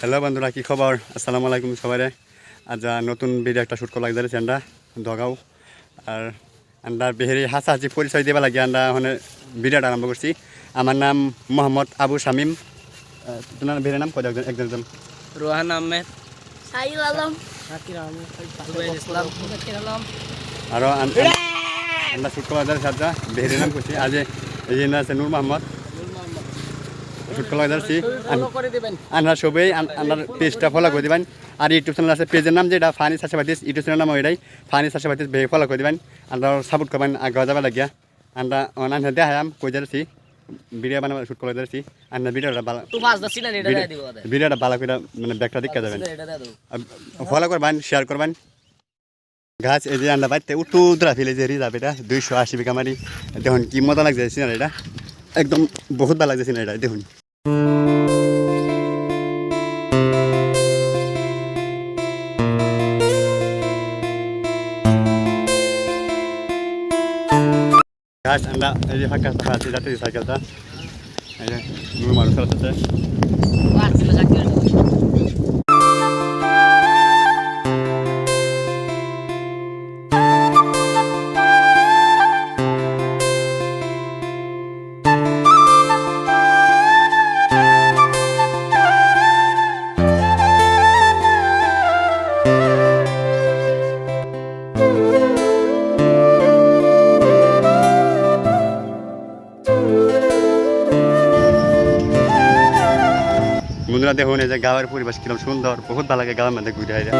Hello বন্ধুরা, কি খবর? আসসালামু আলাইকুম সবাই। আজ নতুন ভিডিও একটা শ্যুট করা লাগছে আমরা দগাও আর আমরা বেহেরি হাসাহাসি পরিচয় দেওয়া লাগে। আমরা ওখানে ভিডিওটা আরম্ভ করছি। আমার নাম মোহাম্মদ আবু শামিম। তোমার বেহের নাম কত? একজন রোহান আহমেদ, সাইল আলম, জুবাইর ইসলাম, আরও আমরা শ্যুট করা যাচ্ছে সাতটা বেহের নাম করছি। আজ এই যে আছে নূর মোহাম্মদ শ্যুট করা যাচ্ছি। আমরা সবাই আমার পেজটা ফলো করে দেবেন। আর ইউটিউব চ্যানেল আছে, পেজের নাম যেটা ফানি সাশাবাতিস, ইউটিউব চ্যানেল নাম ওইটাই ফানি সাশাবাতিস। বেহে ফলো করে দেবেন। আমরা সাপোর্ট করবেন, আগে যাবে লাগিয়া। আমরা অনলাইন দেখাম কই যাচ্ছি, ভিডিও বানাবার শ্যুট করে যাচ্ছি। আমরা ভিডিওটা ভালো করে মানে ব্যাগটা দেখা যাবেন। ফলো করবেন, শেয়ার করবেন। গাছ এই যে আমরা বাড়িতে উঠুদরা ফেলে যে রিজার্ভ, এটা 280 বিঘা মারি। দেখুন কি মজা লাগছে সিনারি, এটা একদম বহুত ভালো লাগছে সিনারিটা। দেখুন গাছ আমরা এই যে ফাঁকা আছে যাতে সাইকেলটা এই যে নূর মানুষ আছে। বন্ধুরা দেখুন এই যে গাঁয়ের পরিবেশ কিরকম সুন্দর, বহুত ভালো লাগে গাঁয়ের মধ্যে ঘুরে আইলে।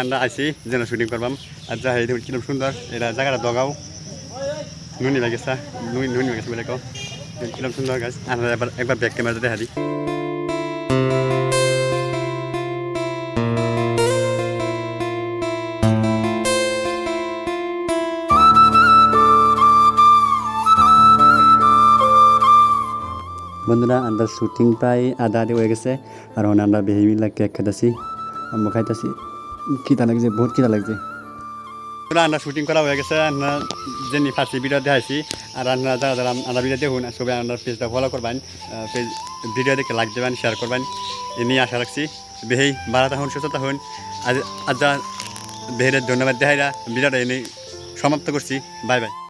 আমরা আছি যেন শুটিং করবাম। আর যা এই দেখুন কিরকম সুন্দর, এটা জায়গাটা দগাও নুনি লাগেছা, নুনি লাগেছে বলে কো। কিরকম সুন্দর গাছ। আমরা একবার ব্যাক ক্যামেরাতে দেখা দিই। বন্ধুরা আমরা শুটিং প্রায় আধা আধি হয়ে গেছে। আর আমরা বেহিমিলা কেক খাইতেছি, আমরা খাইতেছি। খিদা লাগছে, বহুত খিদা লাগছে। আমরা শুটিং করা হয়ে গেছে। আমরা যে ফার্স্ট ভিডিও দেখাইছি। আর আমরা যারা যারা আমরা ভিডিও দেখুন সবাই আমরা পেজটা ফলো করবেন, পেজ ভিডিও দেখে লাইক দেবেন, শেয়ার করবেন। এ নিয়ে আশা রাখছি। বেহি বাড়াতে হন, সুস্থতা হন। আজ বেহের ধন্যবাদ দেখাইরা ভিডিওটা এনে সমাপ্ত করছি। Bye bye.